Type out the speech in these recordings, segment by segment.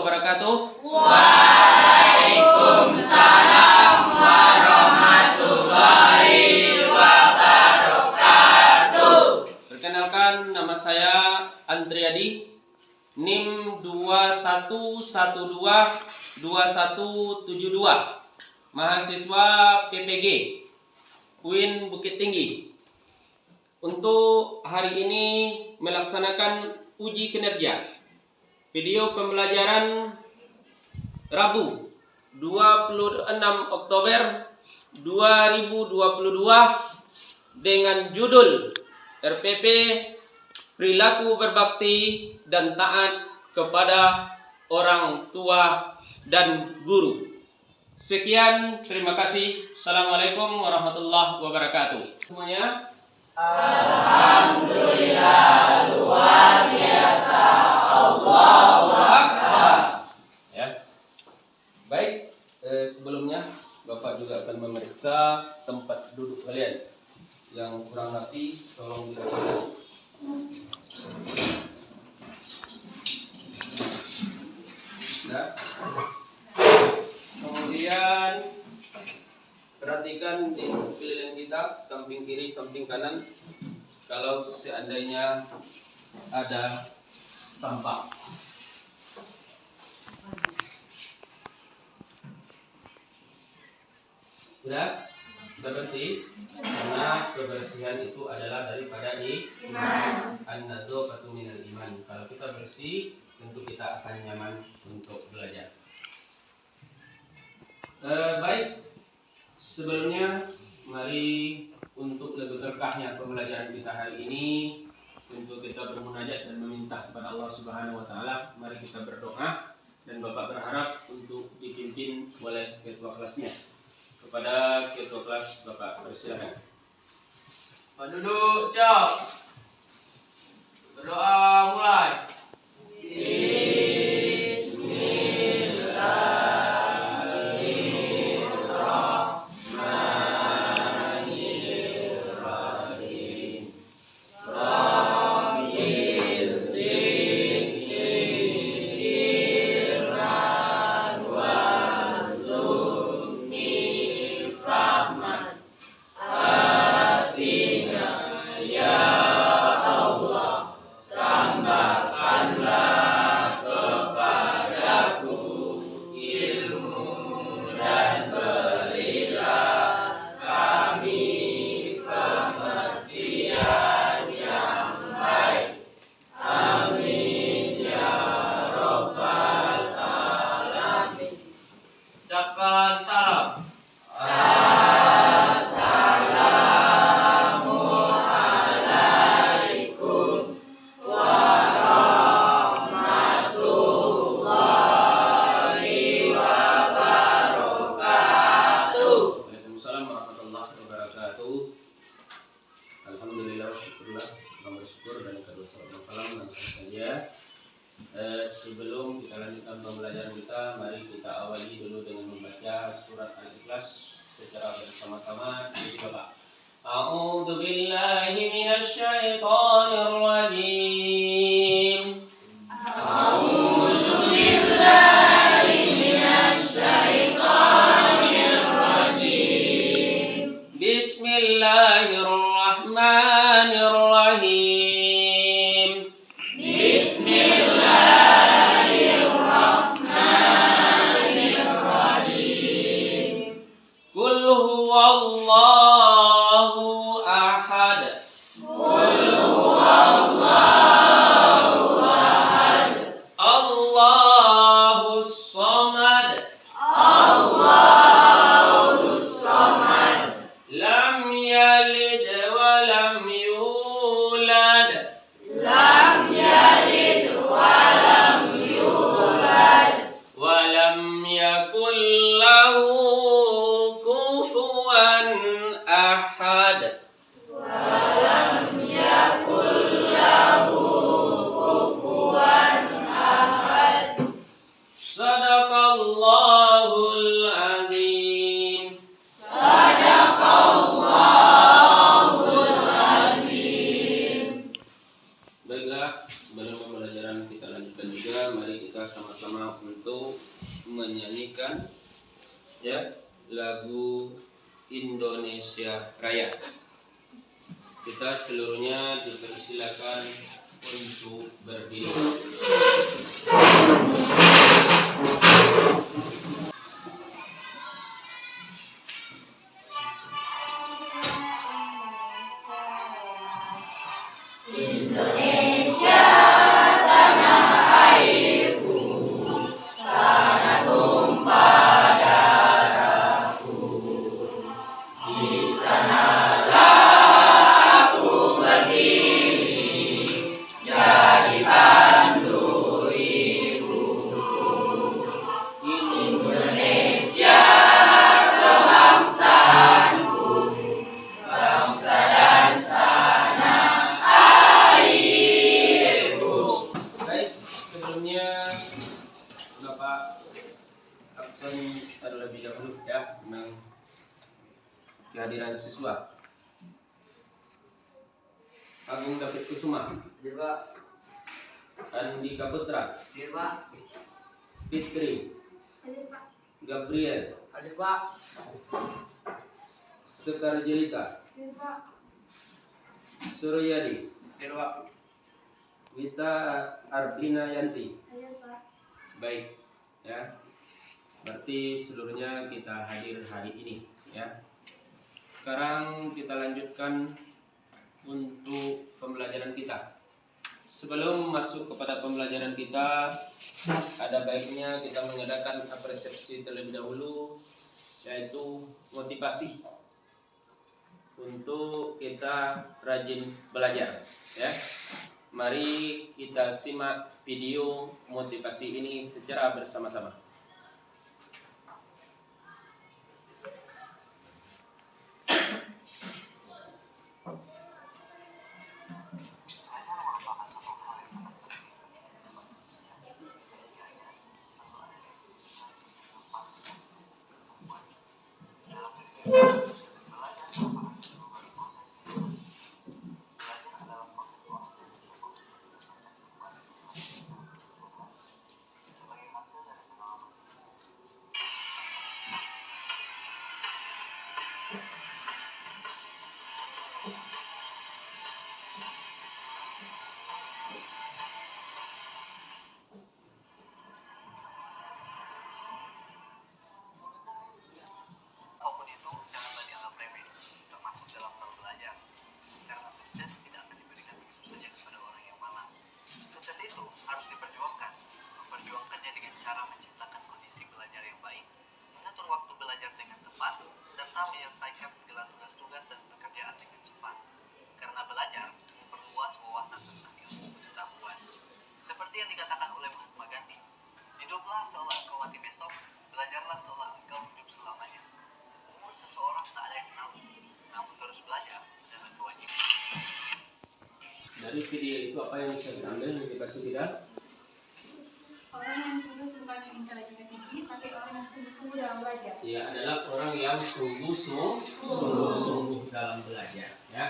wabarakatuh. Waalaikumsalam warahmatullahi wabarakatuh. Perkenalkan, nama saya Andriadi, NIM 21122172, mahasiswa PPG UIN Bukit Tinggi. Untuk hari ini melaksanakan uji kinerja video pembelajaran Rabu 26 Oktober 2022 dengan judul RPP Perilaku Berbakti dan Taat kepada Orang Tua dan Guru. Sekian, terima kasih. Assalamualaikum warahmatullahi wabarakatuh. Semuanya. Alhamdulillah, luar biasa. Allahu Akbar. Ya. Baik, sebelumnya Bapak juga akan memeriksa tempat duduk kalian. Yang kurang rapi tolong dirapikan. Nah. Kemudian perhatikan di sekeliling kita, samping kiri, samping kanan, kalau seandainya ada sampah. Sudah? Sudah bersih? Karena kebersihan itu adalah daripada iman. An-nadzafatu minal iman. Kalau kita bersih, tentu kita akan nyaman untuk belajar. Baik, sebelumnya mari untuk lebih berkahnya pembelajaran kita hari ini, untuk kita bermunajat dan meminta kepada Allah Subhanahu wa taala, mari kita berdoa dan Bapak berharap untuk dipimpin oleh ketua kelasnya. Kepada ketua kelas, Bapak persilakan. Duduk, siap. Berdoa mulai. Sebelum kita lanjutkan pembelajaran kita, mari kita awali dulu dengan membaca surat Al-Ikhlas secara bersama-sama. Jadi Bapak, A'udzu billahi minasy syaithanir rajim. A'udzu billahi minasy syaithanir rajim. Bismillahirrahmanirrahim. Allahu ahad. Allahus samad. Lam yalid wa lam yulad. Indonesia Raya. Kita seluruhnya dipersilakan untuk berdiri. Indonesia tanah airku, tanah tumpah darahku. Di sanalah aku berdiri, jadi pandu ibuku. Indonesia kebangsaanku, bangsa dan tanah airku. Baik, sebelumnya Bapak absen terlebih dahulu ya tentang kehadiran siswa. Agung David Kusuma, Hadir Pak. Andika Putra, Hadir Pak. Fitri, Gabriel, Hadir Pak. Sekar Jelika, Suryadi, Hadir Pak. Wita Ardina Yanti. Baik, ya. Berarti seluruhnya kita hadir hari ini, ya. Sekarang kita lanjutkan untuk pembelajaran kita. Sebelum masuk kepada pembelajaran kita, ada baiknya kita mengadakan apresiasi terlebih dahulu, yaitu motivasi untuk kita rajin belajar, ya. Mari kita simak video motivasi ini secara bersama-sama. Apapun itu, janganlah dianggap remeh, termasuk dalam hal belajar. Karena sukses tidak akan diberikan begitu saja kepada orang yang malas. Sukses itu harus diperjuangkan. Memperjuangkannya dengan cara menciptakan kondisi belajar yang baik, mengatur waktu belajar dengan tepat, serta menyelesaikan segala tugas-tugas dan pekerjaan dengan cepat. Karena belajar memperluas wawasan tentang ilmu pengetahuan. Seperti yang dikatakan oleh Mahatma Gandhi, hiduplah seolah engkau mati besok, belajarlah seolah engkau hidup selamanya. Umur seseorang tak ada yang tahu, namun terus belajar adalah kewajiban. Dari video itu apa yang bisa kita ambil motivasi kita? Orang yang sungguh-sungguh yang intelijen tinggi, tapi orang yang sungguh-sungguh dalam belajar. Ya, adalah orang yang sungguh-sungguh dalam belajar, ya.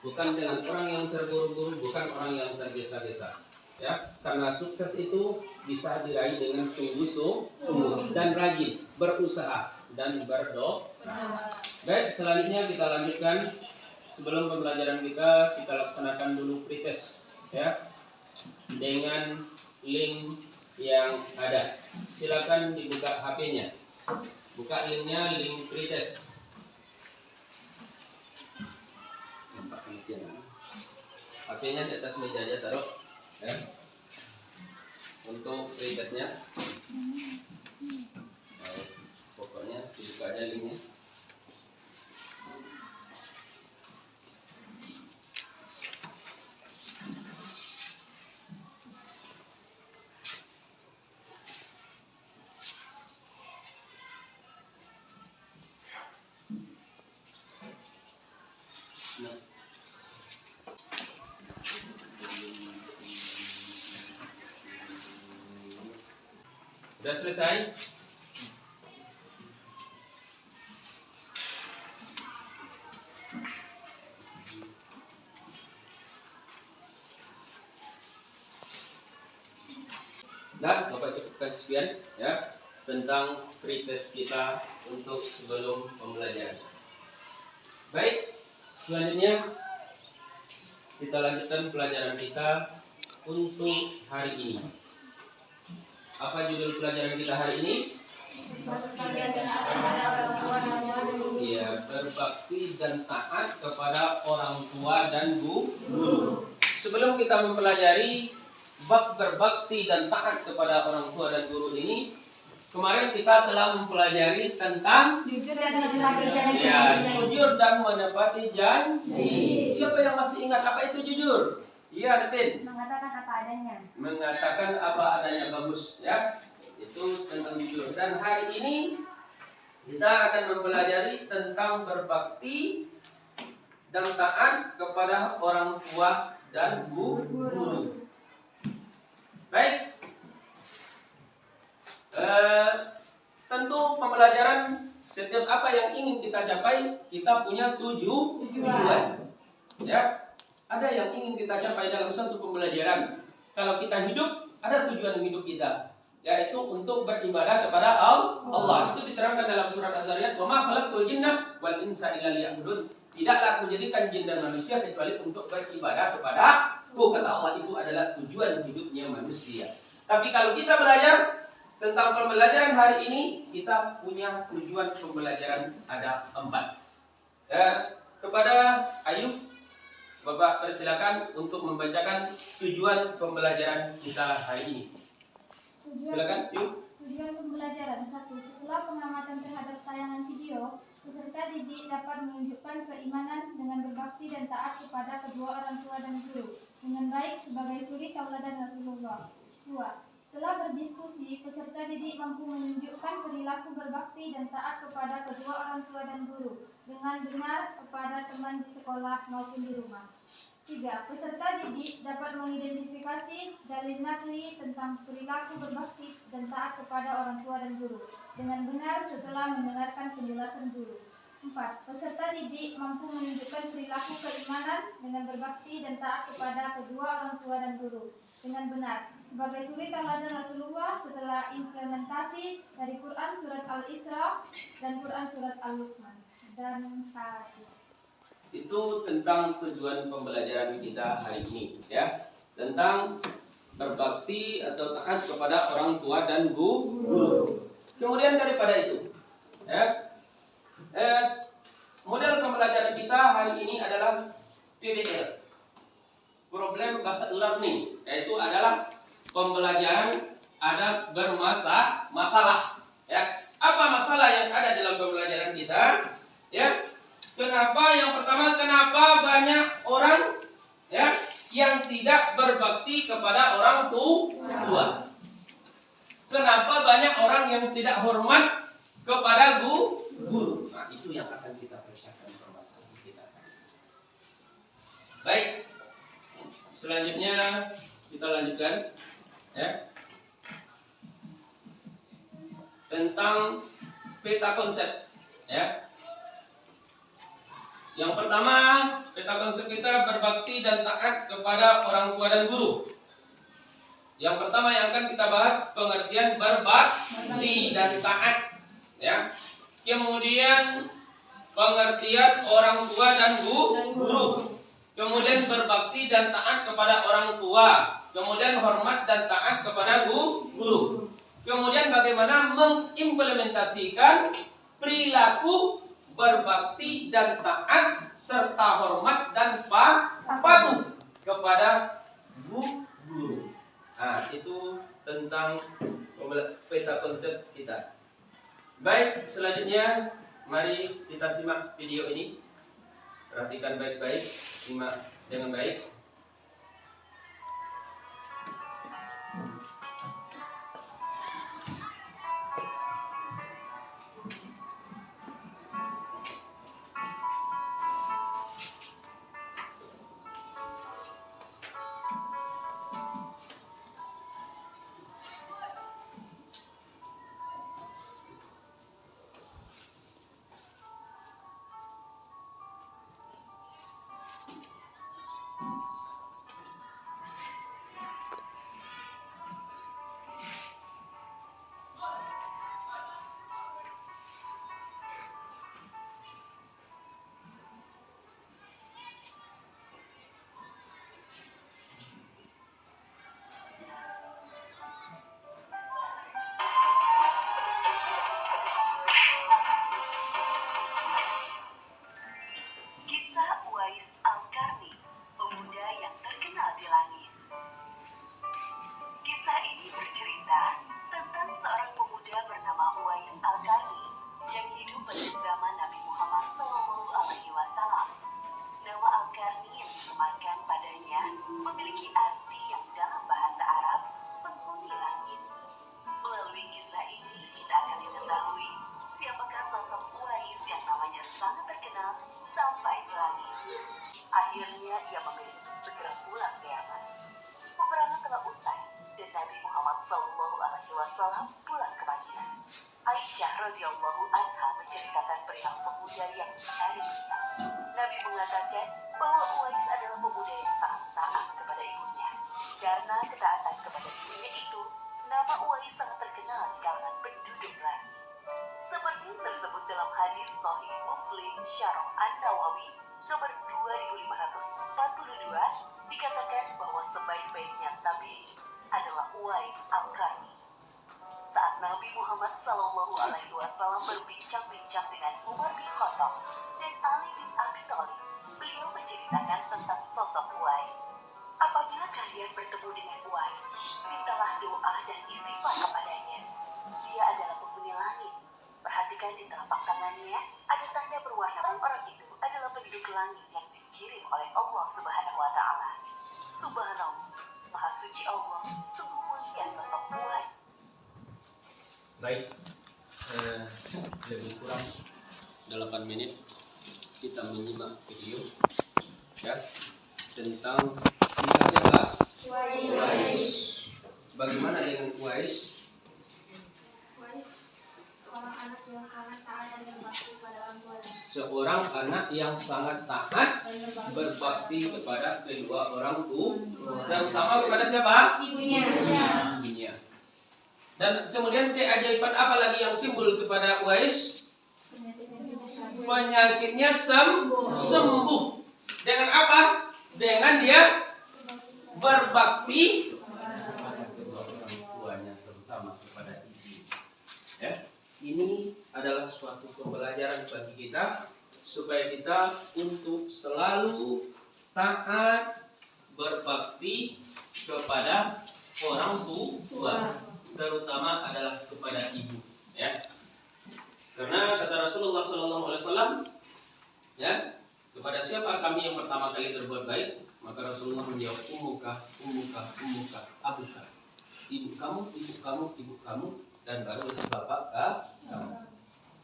Bukan dengan orang yang terburu-buru, bukan orang yang tergesa-gesa, ya. Karena sukses itu bisa diraih dengan sungguh-sungguh dan rajin, berusaha dan berdoa. Baik, selanjutnya kita lanjutkan. Sebelum pembelajaran kita laksanakan dulu pretest, ya, dengan link yang ada. Silakan dibuka HP-nya. Buka linknya, link pretest. HP-nya di atas meja aja taruh, ya. Untuk pretestnya, pokoknya dibuka aja linknya. Nah. Sudah selesai? Nah, Bapak cukupkan sekian, ya, tentang pretest kita untuk sebelum pembelajaran. Baik, selanjutnya kita lanjutkan pelajaran kita untuk hari ini. Apa judul pelajaran kita hari ini? Ya, berbakti dan taat kepada orang tua dan guru. Sebelum kita mempelajari bab berbakti dan taat kepada orang tua dan guru ini, kemarin kita telah mempelajari tentang Jujur jujur dan menepati janji. Siapa yang masih ingat apa itu jujur? Iya, Detin. mengatakan apa adanya. Mengatakan apa adanya, bagus ya. Itu tentang jujur. Dan hari ini kita akan mempelajari tentang berbakti dan taat kepada orang tua dan guru. Baik. Tentu pembelajaran setiap apa yang ingin kita capai, kita punya tujuan. Ya, ada yang ingin kita capai dalam satu pembelajaran. Kalau kita hidup, ada tujuan hidup kita, yaitu untuk beribadah kepada Allah. Itu diterangkan dalam surat Az-Zariyat, "Wa ma khalaqtul jinna wal insa illa liya'budun." Tidaklah aku jadikan jin dan manusia kecuali untuk beribadah kepadaku. Kata Allah, itu adalah tujuan hidupnya manusia. Tapi kalau kita belajar tentang pembelajaran hari ini, kita punya tujuan pembelajaran ada 4. Kepada Ayub, Bapak persilakan untuk membacakan tujuan pembelajaran kita hari ini. Silakan, yuk. Tujuan pembelajaran 1. Setelah pengamatan terhadap tayangan video, peserta didik dapat menunjukkan keimanan dengan berbakti dan taat kepada kedua orang tua dan guru dengan baik sebagai suri tauladan Rasulullah. 2. Setelah berdiskusi, peserta didik mampu menunjukkan perilaku berbakti dan taat kepada kedua orang tua dan guru dengan benar kepada teman di sekolah maupun di rumah. 3. Peserta didik dapat mengidentifikasi dalil nakli tentang perilaku berbakti dan taat kepada orang tua dan guru dengan benar setelah mendengarkan penjelasan guru. 4. Peserta didik mampu menunjukkan perilaku keimanan dengan berbakti dan taat kepada kedua orang tua dan guru dengan benar sebagai suri tauladan Rasulullah setelah implementasi dari Quran surat Al-Isra dan Quran surat Al-Luqman dan hadis. Itu tentang tujuan pembelajaran kita hari ini, ya, tentang berbakti atau taat kepada orang tua dan guru. Kemudian daripada itu, ya, model pembelajaran kita hari ini adalah PBL, Problem Based Learning, yaitu adalah pembelajaran ada bermasalah, ya. Apa masalah yang ada dalam pembelajaran kita, ya? Kenapa? Yang pertama, kenapa banyak orang, ya, yang tidak berbakti kepada orang tua? Kenapa banyak orang yang tidak hormat kepada guru? Nah, itu yang akan kita pecahkan permasalahan kita. Baik. Selanjutnya kita lanjutkan, ya, tentang peta konsep, ya. Yang pertama, peta konsep kita berbakti dan taat kepada orang tua dan guru. Yang pertama yang akan kita bahas pengertian berbakti dan taat, ya. Kemudian pengertian orang tua dan guru. Kemudian berbakti dan taat kepada orang tua. Kemudian hormat dan taat kepada guru. Kemudian bagaimana mengimplementasikan perilaku berbakti dan taat serta hormat dan patuh kepada guru. Nah, itu tentang peta konsep kita. Baik, selanjutnya mari kita simak video ini. Perhatikan baik-baik, simak dengan baik. Akhirnya ia memilih untuk segera pulang ke Yaman. Peperangan telah usai dan Nabi Muhammad SAW pulang ke Madinah. Aisyah radhiyallahu anha menceritakan perihal pemuda yang mencari beliau. Nabi mengatakan bahwa Uwais adalah pemuda yang sangat taat kepada ibunya. Karena ketaatan kepada ibunya itu, nama Uwais sangat terkenal di kalangan penduduk langit. Seperti tersebut dalam hadis Sahih Muslim Syarah An-Nawawi nomor 2542, dikatakan bahwa sebaik-baiknya tabi'in adalah Uwais Al-Qarni. Saat Nabi Muhammad SAW berbincang-bincang dengan Umar bin Khattab dan Ali bin Abi Thalib, beliau menceritakan tentang sosok Uwais. Apabila kalian bertemu dengan Uwais, mintalah doa dan istighfar kepadanya. Dia adalah penghuni langit. Perhatikan di telapak tangannya ada tanda berwarna. Orang itu adalah penduduk langit yang dikirim oleh Allah Subhanahu wa Ta'ala. Subhanallah, Maha Suci Allah, sungguh mulia sosok Uwais. Baik, lebih kurang 8 menit kita menyimak video ya tentang siapa Uwais. Bagaimana dengan Uwais? Uwais seorang anak yang sangat taat dan berbakti pada orang tuanya. Seorang anak yang sangat taat berbakti kepada kedua orang tua, terutama kepada siapa? Ibunya. Ibunya. Dan kemudian keajaiban apa lagi yang timbul kepada Uwais? Penyakitnya sembuh. Dengan apa? Dengan dia berbakti kepada kedua orang tuanya, terutama kepada ibu. Ya, ini adalah suatu pembelajaran bagi kita supaya kita untuk selalu taat berbakti kepada orang tua, terutama adalah kepada ibu, ya. Karena kata Rasulullah SAW, ya, kepada siapa kami yang pertama kali berbuat baik, maka Rasulullah menjawab ummuka, abuka, ibu kamu, dan baru bapak kamu.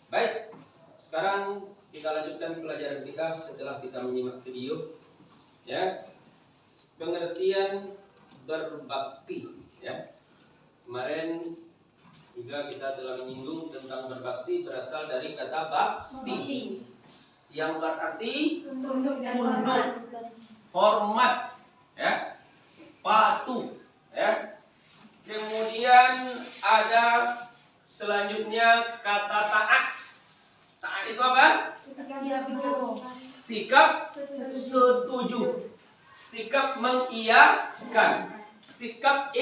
Baik, sekarang kita lanjutkan pelajaran kita setelah kita menyimak video, ya. Pengertian berbakti, ya. Kemarin juga kita telah menyinggung tentang berbakti berasal dari kata bakti yang berarti tunduk, hormat, ya, patuh, ya. Kemudian ada selanjutnya kata taat. Taat itu apa? Sikap setuju, sikap mengiyakan, sikap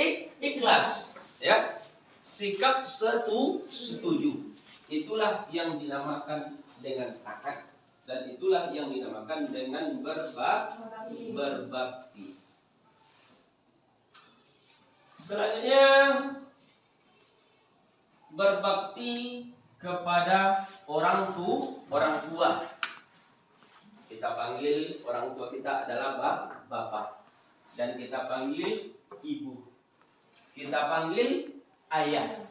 ikhlas, ya. Sikap setuju. Itulah yang dinamakan dengan taat, dan itulah yang dinamakan dengan berbakti. Selanjutnya berbakti kepada orang tua. Kita panggil orang tua kita adalah bapak, dan kita panggil ibu. Kita panggil ayah,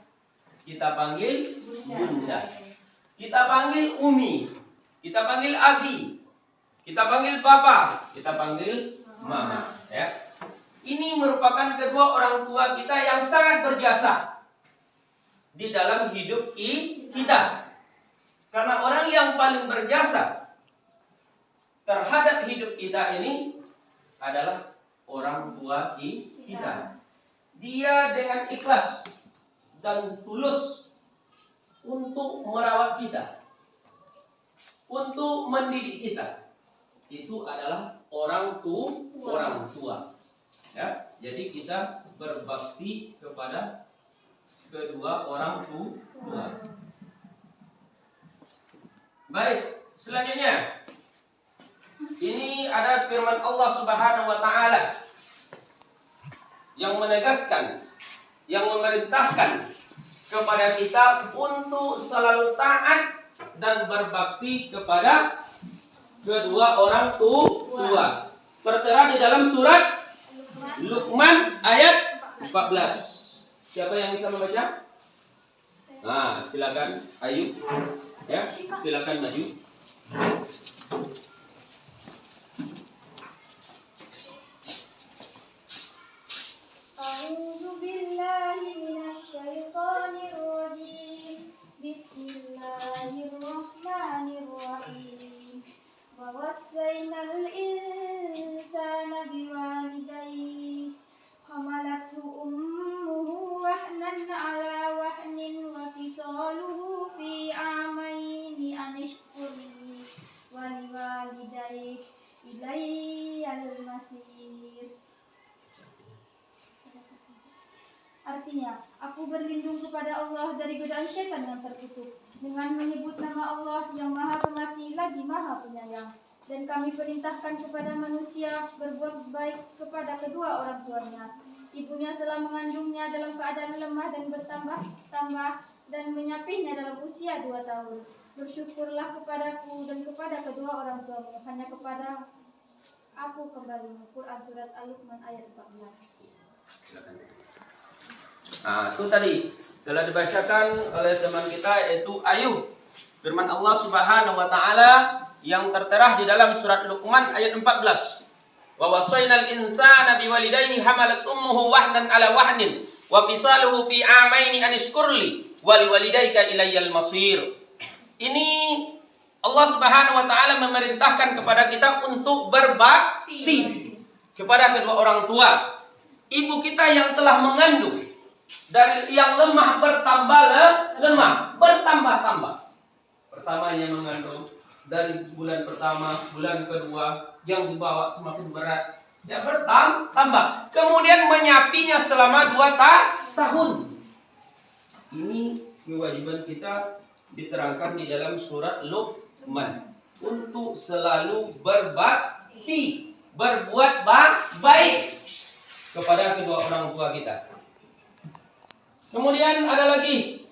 kita panggil bunda, kita panggil umi, kita panggil abi, kita panggil papa, kita panggil mama, ya. Ini merupakan kedua orang tua kita yang sangat berjasa di dalam hidup kita. Karena orang yang paling berjasa terhadap hidup kita ini adalah orang tua kita. Dia dengan ikhlas dan tulus untuk merawat kita, untuk mendidik kita. Itu adalah orang tua. Ya, jadi kita berbakti kepada kedua orang tua. Baik, selanjutnya ini ada firman Allah Subhanahu wa Ta'ala yang menegaskan, yang memerintahkan kepada kita untuk selalu taat dan berbakti kepada kedua orang tua. Tertera di dalam surat Luqman ayat 14. Siapa yang bisa membaca? Nah, silakan Ayu. Ya, silakan maju. ووصينا الإنسان بوالديه حملته أمه وهنا على وهن وفصاله في عامين أن اشكر لي ولوالديك إلي المصير. Artinya, aku berlindung kepada Allah dari godaan syaitan yang terkutuk dengan menyebut nama Allah yang Maha Pengasih lagi Maha Penyayang. Dan kami perintahkan kepada manusia berbuat baik kepada kedua orang tuanya. Ibunya telah mengandungnya dalam keadaan lemah dan bertambah-tambah dan menyapihnya dalam usia 2 tahun. Bersyukurlah kepadaku dan kepada kedua orang tuamu, hanya kepada aku kembali. Quran Surat Al-Luqman ayat 14. Nah, itu tadi telah dibacakan oleh teman kita, yaitu Ayub. Firman Allah Subhanahu wa taala yang tertera di dalam surat Luqman ayat 14. Wa wasainal insana biwalidayhi hamalat ummuhu wahnan ala wahnin wa fisaluhu fi amaini an ishkurli wa liwalidayka ilayyal masir. Ini Allah Subhanahu wa taala memerintahkan kepada kita untuk berbakti kepada kedua orang tua. Ibu kita yang telah mengandung, dari yang lemah bertambah lemah, bertambah-tambah. Pertamanya mengandung, dari bulan pertama, bulan kedua yang dibawa semakin berat, ya bertambah. Kemudian menyapinya selama 2 tahun. Ini kewajiban kita diterangkan di dalam surat Luqman untuk selalu berbakti, berbuat baik kepada kedua orang tua kita. Kemudian ada lagi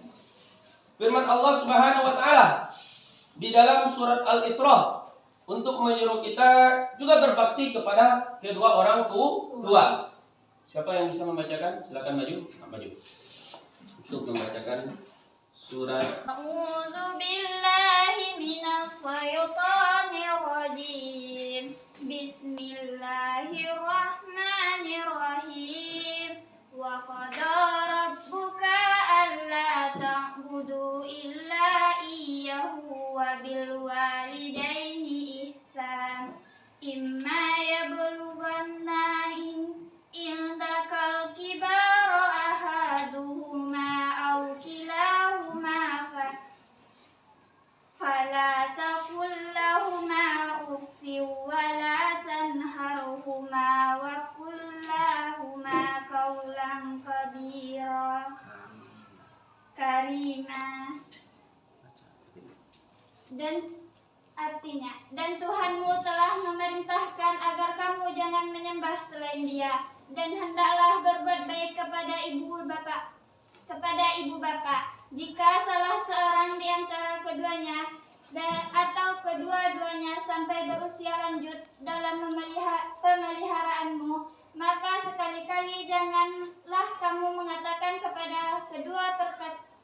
firman Allah Subhanahu wa taala di dalam surat Al-Isra untuk menyuruh kita juga berbakti kepada kedua orang tua. Siapa yang bisa membacakan? Silakan maju. Untuk membacakan surat A'udzu billahi minasy syaithanir rajim. Bismillahirrahmanirrahim. Wa qadara rabbuka alla ta'budu illa iyyahu wa bil walidaini ihsan. Imma yablughanna indakal kibara ahaduhuma aw kilahuma fala taqul lahumā uffin wa la tanharhumā wa qul lahumā qawlan karima. Dan artinya, dan Tuhanmu telah memerintahkan agar kamu jangan menyembah selain Dia, dan hendaklah berbuat baik kepada ibu bapa. Jika salah seorang di antara keduanya atau kedua-duanya sampai berusia lanjut dalam pemeliharaanmu, maka sekali-kali janganlah kamu mengatakan kepada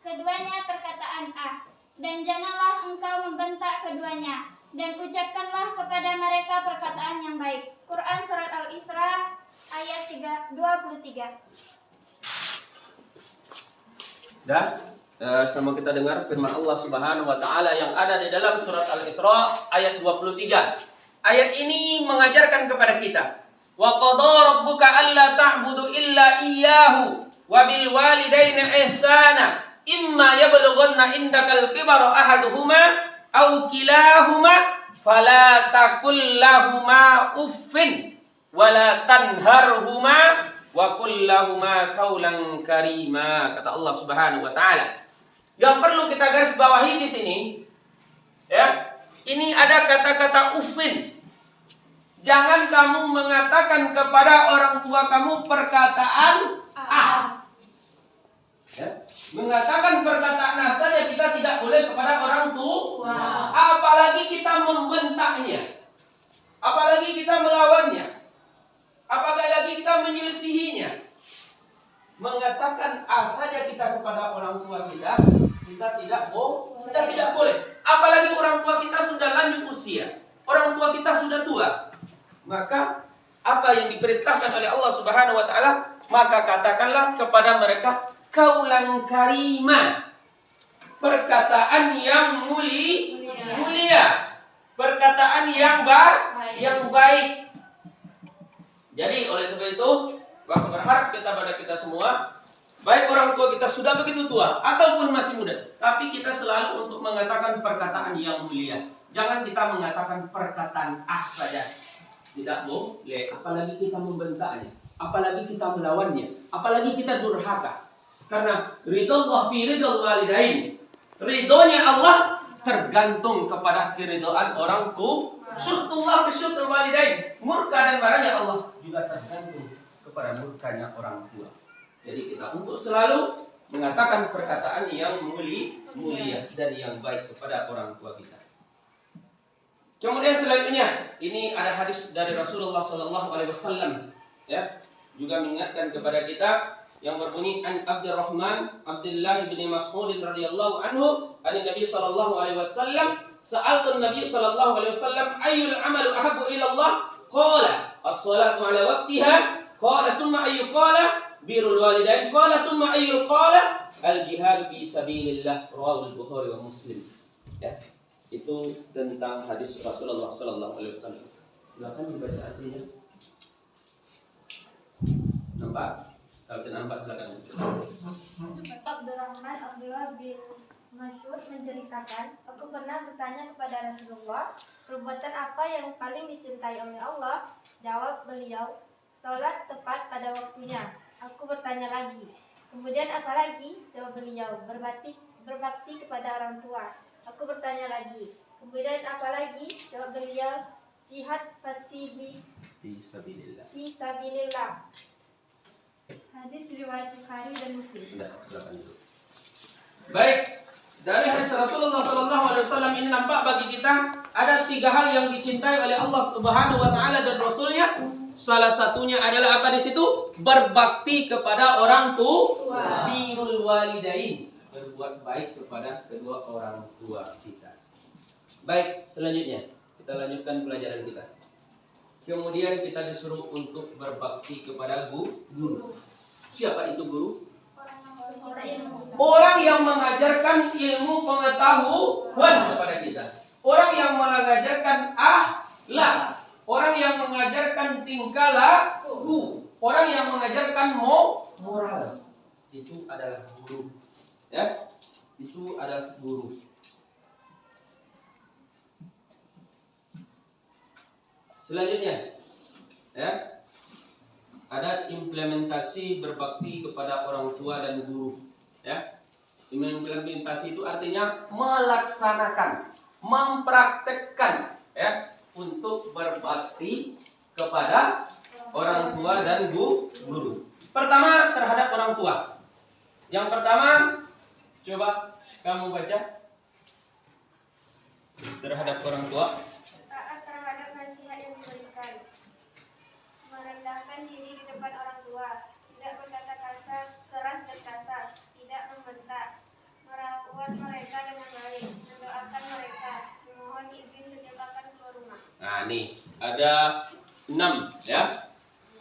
keduanya perkataan A, dan janganlah engkau membentak keduanya, dan ucapkanlah kepada mereka perkataan yang baik. Quran Surat Al-Isra ayat 23. Sama kita dengar firman Allah Subhanahu wa taala yang ada di dalam surat Al-Isra ayat 23. Ayat ini mengajarkan kepada kita, wa qadara rabbuka alla ta'budu illa iyyahu wa bil walidaini ihsana imma yablughanna indakal kibara ahaduhuma aw kilahuma fala taqul lahumā uffin wa la tanharhumā wa qul lahumā qawlan karīmā. Kata Allah Subhanahu wa taala. Yang perlu kita garis bawahi di sini, ya, ini ada kata-kata uffin. Jangan kamu mengatakan kepada orang tua kamu perkataan A. Ya. Mengatakan perkataan A saja kita tidak boleh kepada orang tua. Apalagi kita membentaknya, apalagi kita melawannya, apalagi kita menyelisihinya. Mengatakan A saja kita kepada orang tua kita tidak boleh. Apalagi orang tua kita sudah lanjut usia, orang tua kita sudah tua. Maka apa yang diperintahkan oleh Allah Subhanahu wa taala, maka katakanlah kepada mereka qaulan karima, perkataan yang mulia, perkataan yang yang baik. Jadi oleh sebab itu, aku berharap pada kita semua, baik orang tua kita sudah begitu tua ataupun masih muda, tapi kita selalu untuk mengatakan perkataan yang mulia. Jangan kita mengatakan perkataan saja. Tidak boleh, apalagi kita membentaknya, apalagi kita melawannya, apalagi kita durhaka. Karena ridho fi ridho walidain. Ridhonya Allah tergantung kepada keridhaan orang tua. Syukrullah fi syukrul walidain. Murka dan marahnya Allah juga tergantung kepada murkanya orang tua. Jadi kita untuk selalu mengatakan perkataan yang mulia dan yang baik kepada orang tua kita. Kemudian selanjutnya, ini ada hadis dari Rasulullah SAW, ya, juga mengingatkan kepada kita yang berbunyi an Abdurrahman Abdullah bin Mas'ud radhiyallahu anhu, dari Nabi SAW, sa'altu Nabi SAW, ayyul amalu ahabbu ila Allah? Qala as-salatu ala waqtiha. Qala summa ayyu? Qala birrul walidain. Qala summa ayyu? Qala al-jihad fi sabilillah. Rawahu al-Bukhari wa Muslim. Ya. Itu tentang hadis Rasulullah SAW. Silakan dibaca artinya. Nampak? Kalau tidak nampak silakan. Abdurrahman Abdullah bin Mas'ud menceritakan, aku pernah bertanya kepada Rasulullah, perbuatan apa yang paling dicintai oleh Allah? Jawab beliau, sholat tepat pada waktunya. Aku bertanya lagi, kemudian apa lagi? Jawab beliau, berbakti kepada orang tua. Aku bertanya lagi, kemudian apa lagi? Jawab beliau, jihad fisabilillah. Hadis riwayat Bukhari dan Muslim. Baik, dari hadis Rasulullah SAW ini nampak bagi kita ada 3 hal yang dicintai oleh Allah Subhanahu Wa Taala dan Rasulnya. Salah satunya adalah apa di situ? Berbakti kepada orang tua. Birrul walidain. Berbuat baik kepada kedua orang tua kita. Baik, selanjutnya kita lanjutkan pelajaran kita. Kemudian kita disuruh untuk berbakti kepada guru. Siapa itu guru? Orang yang mengajarkan ilmu pengetahuan kepada kita. Orang yang mengajarkan akhlak. Orang yang mengajarkan tingkah laku. Orang yang mengajarkan moral. Itu adalah guru. Ya, itu adalah guru. Selanjutnya, ya, ada implementasi berbakti kepada orang tua dan guru. Ya, implementasi itu artinya melaksanakan, mempraktekkan, ya, untuk berbakti kepada orang tua dan guru. Pertama terhadap orang tua. Yang pertama, coba kamu baca terhadap orang tua. Taat terhadap nasihat yang diberikan, merendahkan diri di depan orang tua, tidak berkata keras dan kasar, tidak membentak, merawat mereka dengan baik, mendoakan mereka, memohon izin setiap akan keluar rumah. Nah, nih ada 6, ya,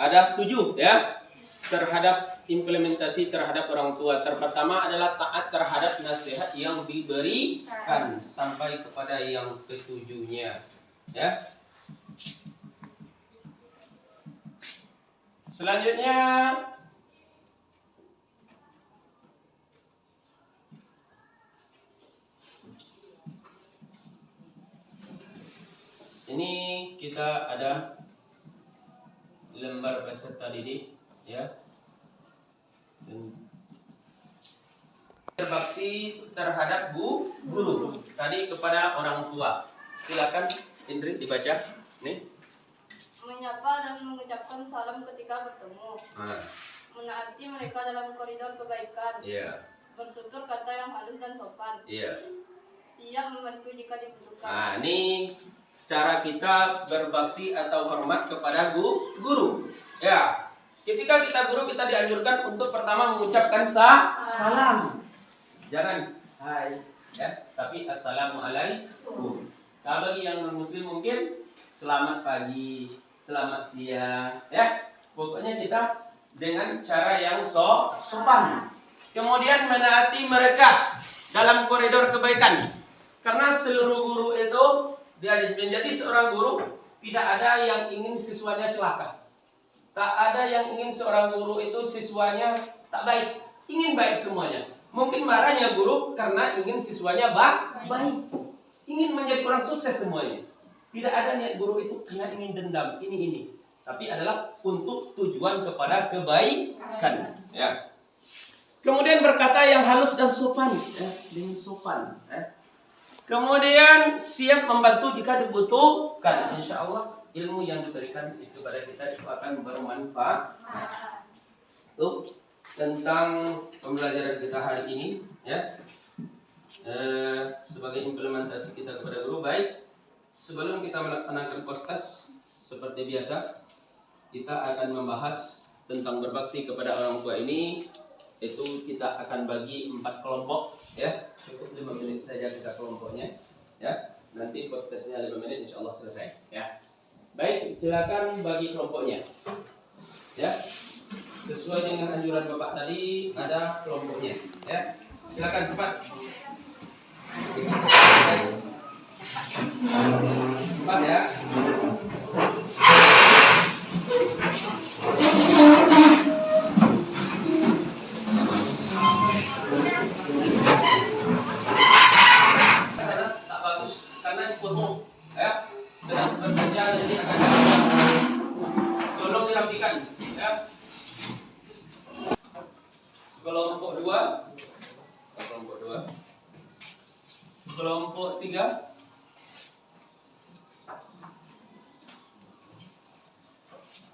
ada 7, ya, terhadap implementasi terhadap orang tua. Pertama adalah taat terhadap nasihat yang diberikan sampai kepada yang ketujuhnya, ya. Selanjutnya ini kita ada lembar peserta didik, ya. Berbakti terhadap guru. Tadi kepada orang tua. Silakan Indri dibaca. Nih. Menyapa dan mengucapkan salam ketika bertemu. Menaati mereka dalam koridor kebaikan. Iya. Bertutur kata yang halus dan sopan. Iya. Siap membantu jika dibutuhkan. Nah, ini cara kita berbakti atau hormat kepada guru. Ya. Ketika kita guru, kita dianjurkan untuk pertama mengucapkan salam. Jangan hai, ya, tapi assalamualaikum. Kalau bagi yang non-muslim mungkin selamat pagi, selamat siang, ya. Pokoknya kita dengan cara yang sopan. Kemudian menaati mereka dalam koridor kebaikan. Karena seluruh guru itu dia menjadi seorang guru tidak ada yang ingin siswanya celaka. Tak ada yang ingin seorang guru itu siswanya tak baik. Ingin baik semuanya. Mungkin marahnya guru karena ingin siswanya baik. Ingin menjadi orang sukses semuanya. Tidak ada niat guru itu karena ingin dendam, ini. Tapi adalah untuk tujuan kepada kebaikan. Ya. Kemudian berkata yang halus dan sopan. Dengan sopan. Kemudian siap membantu jika dibutuhkan. Insya Allah ilmu yang diberikan itu kepada kita itu akan bermanfaat. Itu tentang pembelajaran kita hari ini, ya. Sebagai implementasi kita kepada guru. Baik, sebelum kita melaksanakan postas seperti biasa, kita akan membahas tentang berbakti kepada orang tua ini. Itu kita akan bagi 4 kelompok, ya. Cukup 5 menit saja kita kelompoknya, ya. Nanti postasnya 5 menit, insya Allah selesai, ya. Baik, silakan bagi kelompoknya, ya. Sesuai dengan anjuran Bapak tadi, ada kelompoknya, ya. Silakan cepat. 4 ya. Tak bagus karena dipotong, ya. Dan bekerja nanti akan tolong dirapikan, ya. Kelompok 2, kelompok 3,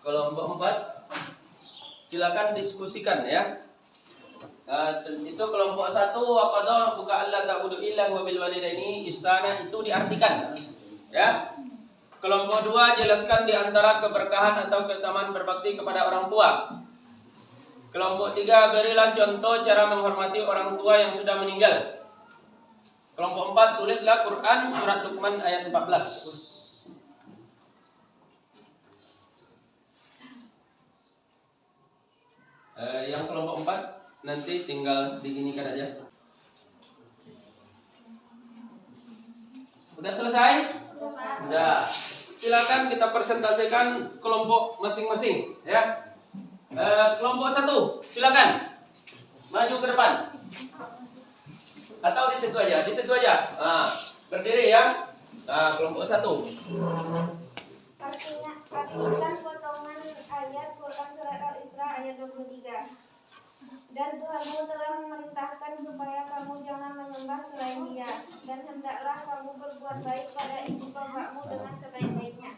kelompok 4, silakan diskusikan, ya. Itu kelompok 1, wa qadara rabbuka alla ta'budu illa wa bil walidaini ihsana, itu diartikan, ya. Kelompok 2, jelaskan di antara keberkahan atau keutamaan berbakti kepada orang tua. Kelompok 3, berilah contoh cara menghormati orang tua yang sudah meninggal. Kelompok 4, tulislah Quran surat Luqman ayat 14. Yang kelompok 4 nanti tinggal diginikan aja. Udah selesai? Udah. Silakan kita presentasikan kelompok masing-masing, ya. Kelompok 1, silakan maju ke depan. Atau di situ aja, Nah, berdiri, ya. Nah, kelompok 1. Artikan potongan ayat Quran surat Al-Isra ayat 23. Dan Tuhanmu telah memerintahkan supaya kamu jangan menyembah selain Dia, dan hendaklah kamu berbuat baik pada ibu bapakmu dengan sebaik-baiknya.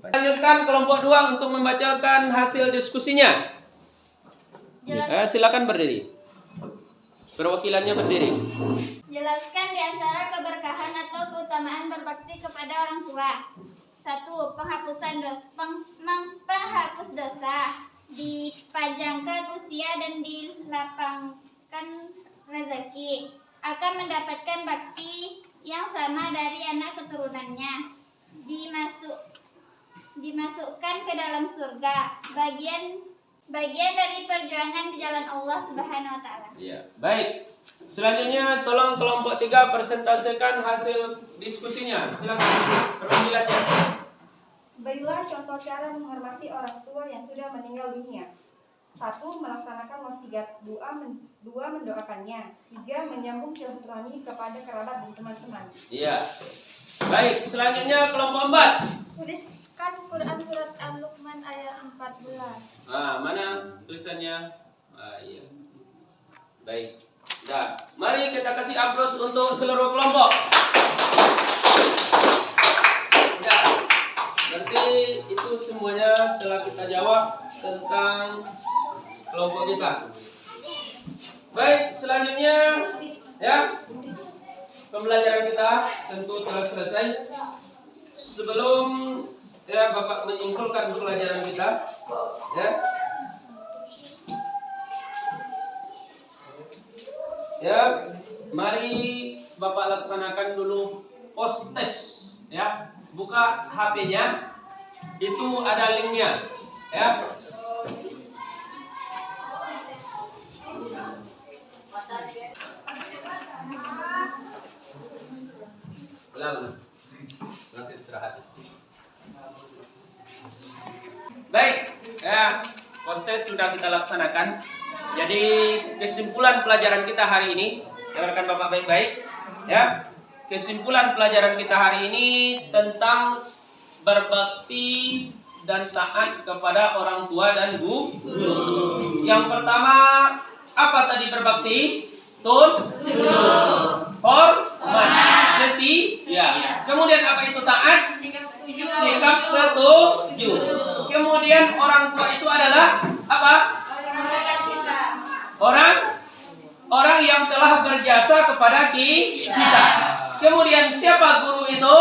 Lanjutkan kelompok 2 untuk membacakan hasil diskusinya. Silakan berdiri. Perwakilannya berdiri. Jelaskan di antara keberkahan atau keutamaan berbakti kepada orang tua. 1. Penghapus dosa, dipanjangkan usia dan dilapangkan rezeki, akan mendapatkan bakti yang sama dari anak keturunannya, dimasukkan ke dalam surga, bagian dari perjuangan di jalan Allah Subhanahu wa taala. Iya, baik. Selanjutnya tolong kelompok 3 presentasikan hasil diskusinya. Silakan perwakilannya. Berilah contoh cara menghormati orang tua yang sudah meninggal dunia. 1. Melaksanakan wasiat. 2. Mendoakannya. 3. Menyambung silaturahmi kepada kerabat dan teman-teman. Iya. Baik, selanjutnya kelompok 4. Tuliskan Quran surat Al-Luqman ayat 14. Nah, mana tulisannya? Iya. Baik. Dah. Mari kita kasih aplaus untuk seluruh kelompok. Dah. Nanti itu semuanya telah kita jawab tentang kelompok kita. Baik, selanjutnya, ya. Pembelajaran kita tentu telah selesai. Sebelum ya Bapak menyimpulkan pelajaran kita, ya. Ya, mari Bapak laksanakan dulu post test, ya. Buka HP-nya, itu ada linknya, ya. Ulang. Nanti istirahat. Baik, ya, postes sudah kita laksanakan. Jadi kesimpulan pelajaran kita hari ini, dengarkan Bapak baik-baik, ya. Kesimpulan pelajaran kita hari ini tentang berbakti dan taat kepada orang tua dan guru. Yang pertama, apa tadi berbakti? Hormat, setia. Kemudian apa itu taat? Sikap setuju. Kemudian orang tua itu adalah apa? Orang yang telah berjasa kepada kita. Kemudian siapa guru itu?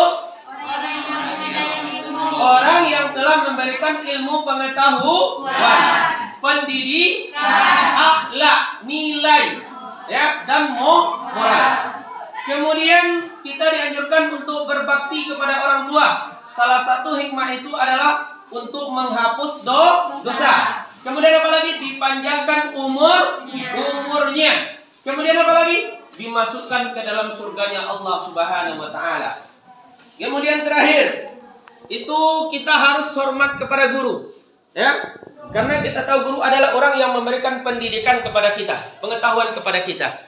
Orang yang telah memberikan ilmu pengetahuan, pendidikan, akhlak, nilai, ya, dan moral. Kemudian kita dianjurkan untuk berbakti kepada orang tua. Salah satu hikmah itu adalah untuk menghapus dosa. Kemudian apa lagi? Dipanjangkan umurnya. Kemudian apa lagi? Dimasukkan ke dalam surganya Allah Subhanahu wa taala. Kemudian terakhir, itu kita harus hormat kepada guru, ya. Karena kita tahu guru adalah orang yang memberikan pendidikan kepada kita, pengetahuan kepada kita.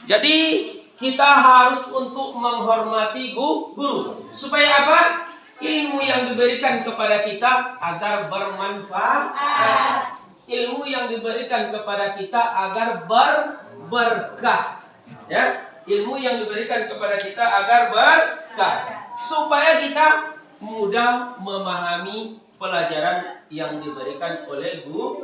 Jadi kita harus untuk menghormati guru. Supaya apa? Ilmu yang diberikan kepada kita agar bermanfaat. Ilmu yang diberikan kepada kita agar berberkah. Ya, ilmu yang diberikan kepada kita agar berkah. Supaya kita mudah memahami pelajaran yang diberikan oleh guru.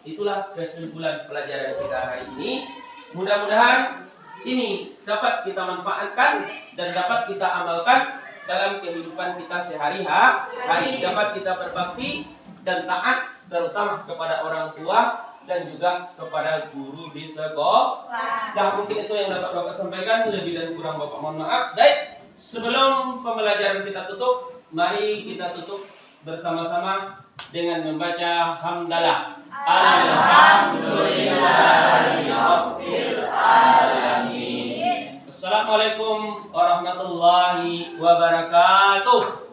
Itulah kesimpulan pelajaran kita hari ini. Mudah-mudahan ini dapat kita manfaatkan dan dapat kita amalkan dalam kehidupan kita sehari-hari. Dapat kita berbakti dan taat terutama kepada orang tua dan juga kepada guru di sekolah. Mungkin itu yang dapat Bapak sampaikan. Lebih dan kurang Bapak mohon maaf. Baik, sebelum pembelajaran kita tutup, mari kita tutup bersama-sama dengan membaca hamdalah. Alhamdulillahirabbil alamin. Assalamualaikum warahmatullahi wabarakatuh.